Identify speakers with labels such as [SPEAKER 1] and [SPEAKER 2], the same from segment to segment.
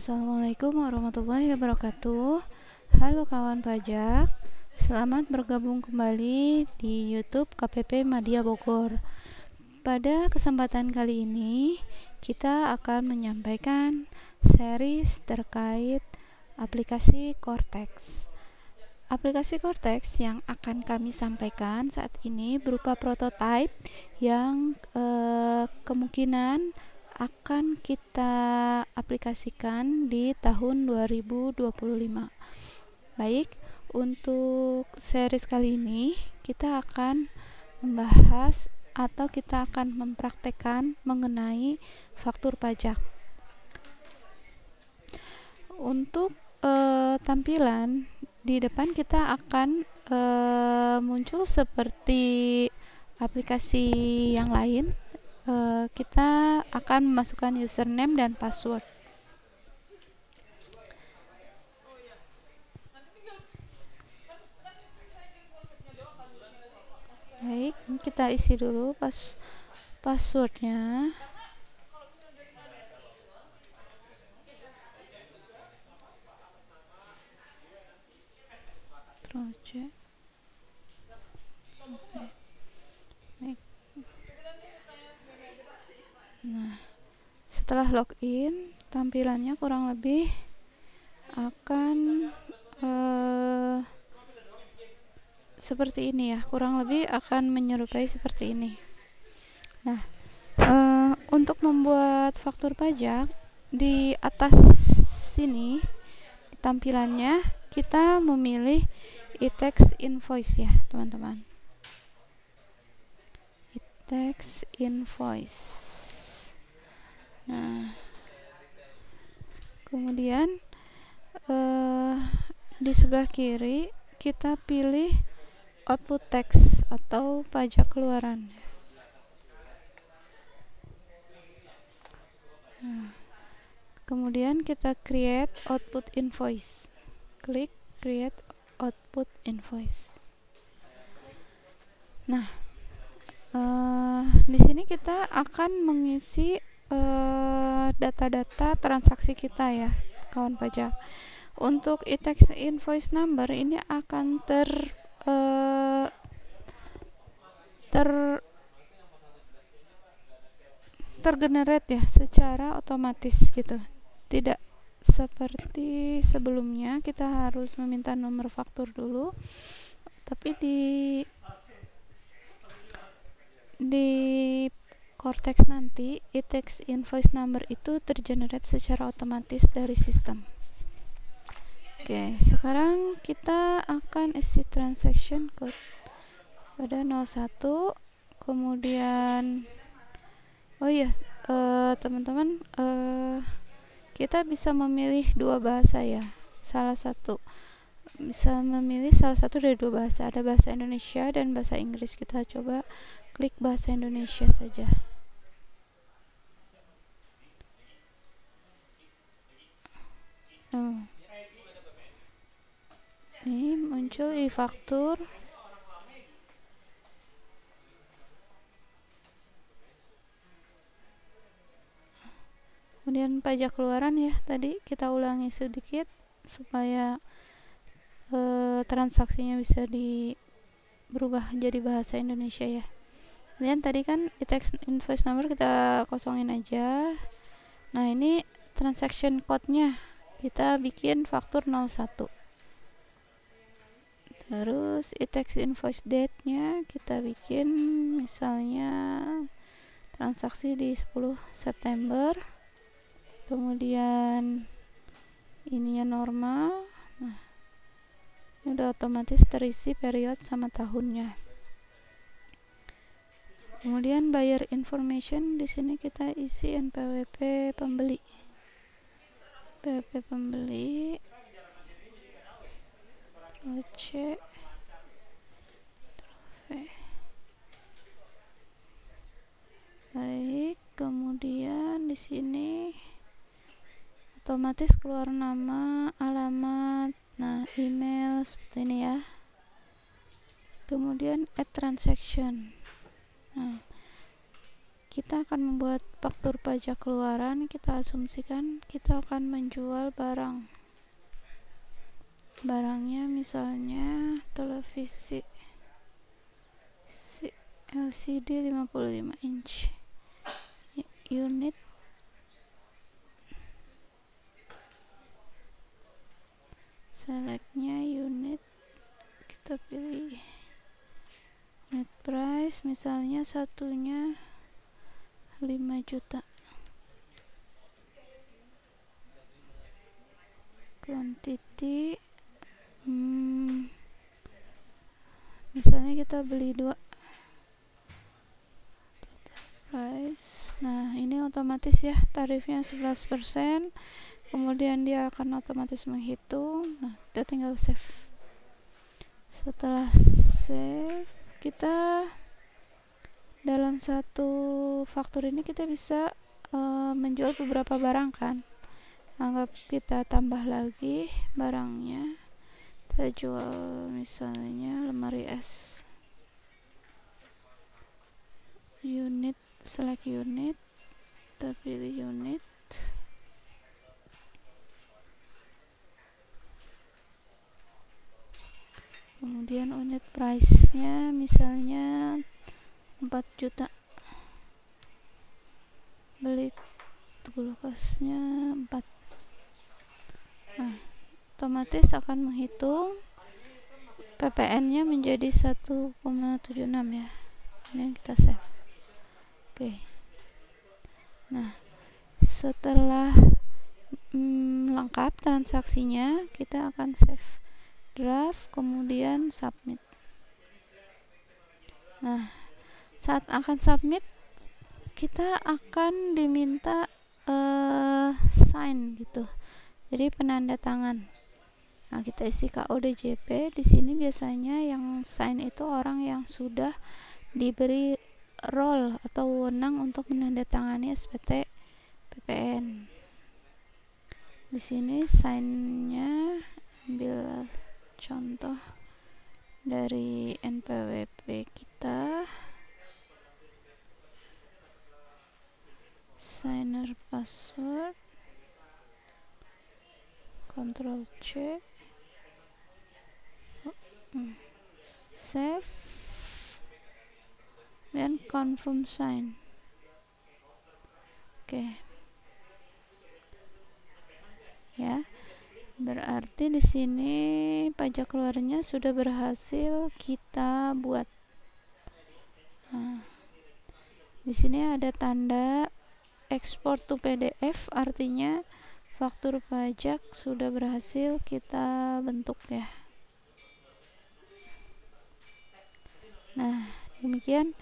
[SPEAKER 1] Assalamualaikum warahmatullahi wabarakatuh. Halo kawan pajak, selamat bergabung kembali di YouTube KPP Madya Bogor. Pada kesempatan kali ini, kita akan menyampaikan series terkait aplikasi Cortex. Aplikasi Cortex yang akan kami sampaikan saat ini berupa prototipe yang kemungkinan akan kita aplikasikan di tahun 2025. Baik, untuk series kali ini kita akan membahas atau kita akan mempraktekkan mengenai faktur pajak. Untuk tampilan di depan kita akan muncul seperti aplikasi yang lain. Kita akan memasukkan username dan password. Baik, kita isi dulu passwordnya. Terus cek. Baik. Nah, setelah login, tampilannya kurang lebih akan seperti ini ya, kurang lebih akan menyerupai seperti ini. Nah, untuk membuat faktur pajak, di atas sini di tampilannya kita memilih e-tax invoice ya teman-teman. E-tax invoice. Nah, kemudian di sebelah kiri kita pilih output tax atau pajak keluaran. Nah, kemudian kita create output invoice. Klik create output invoice. Nah, di sini kita akan mengisi data-data transaksi kita ya, kawan pajak. Untuk e-tax invoice number ini akan tergenerate ya secara otomatis gitu. Tidak seperti sebelumnya kita harus meminta nomor faktur dulu, tapi di Cortex nanti e-tax invoice number itu tergenerate secara otomatis dari sistem. Oke, sekarang kita akan isi transaction code pada 01. Kemudian teman-teman, kita bisa memilih dua bahasa ya. Bisa memilih salah satu dari dua bahasa. Ada bahasa Indonesia dan bahasa Inggris. Kita coba klik bahasa Indonesia saja. Ini muncul e-faktur. Kemudian pajak keluaran ya, tadi kita ulangi sedikit supaya transaksinya bisa berubah jadi bahasa Indonesia ya. Kemudian tadi kan e-tax invoice number kita kosongin aja. Nah, ini transaction code-nya kita bikin faktur 01. Terus e-tax invoice date-nya kita bikin misalnya transaksi di 10 September. Kemudian ininya normal. Nah, ini udah otomatis terisi period sama tahunnya. Kemudian buyer information, di sini kita isi NPWP pembeli. PWP pembeli. Oke. Baik, kemudian di sini otomatis keluar nama, alamat, nah email seperti ini ya. Kemudian add transaction. Nah, kita akan membuat faktur pajak keluaran. Kita asumsikan kita akan menjual barangnya misalnya televisi LCD 55 inch, unit selectnya unit, kita pilih unit price misalnya satunya 5 juta, quantity misalnya kita beli 2 price. Nah ini otomatis ya, tarifnya 11%, kemudian dia akan otomatis menghitung. Nah kita tinggal save. Setelah save, kita dalam satu faktur ini kita bisa menjual beberapa barang kan. Anggap kita tambah lagi barangnya, kita jual misalnya lemari es, unit, select unit, kita pilih unit, kemudian unit price nya misalnya 4 juta, beli kulkasnya 4. Nah otomatis akan menghitung PPN nya menjadi 1,76 ya. Ini kita save. Oke. Nah setelah lengkap transaksinya, kita akan save draft, kemudian submit. Nah saat akan submit, kita akan diminta sign gitu, jadi penanda tangan. Nah kita isi KODJP. Di sini biasanya yang sign itu orang yang sudah diberi role atau wewenang untuk menandatangani SPT PPN. Di sini sign-nya ambil contoh dari NPWP kita, signer password, Ctrl C, save, dan confirm sign. Oke. Ya. Berarti di sini pajak keluarnya sudah berhasil kita buat. Nah, di sini ada tanda export to PDF, artinya faktur pajak sudah berhasil kita bentuk ya. Nah, demikian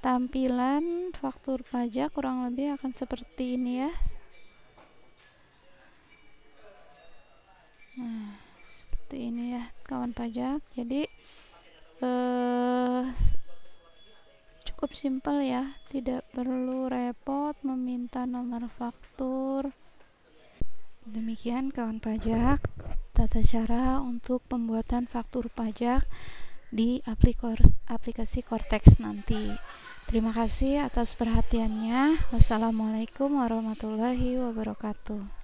[SPEAKER 1] tampilan faktur pajak kurang lebih akan seperti ini ya. Nah, seperti ini ya kawan pajak. Jadi cukup simpel ya, tidak perlu repot meminta nomor faktur. Demikian kawan pajak, tata cara untuk pembuatan faktur pajak di aplikasi Cortex nanti. Terima kasih atas perhatiannya. Wassalamualaikum warahmatullahi wabarakatuh.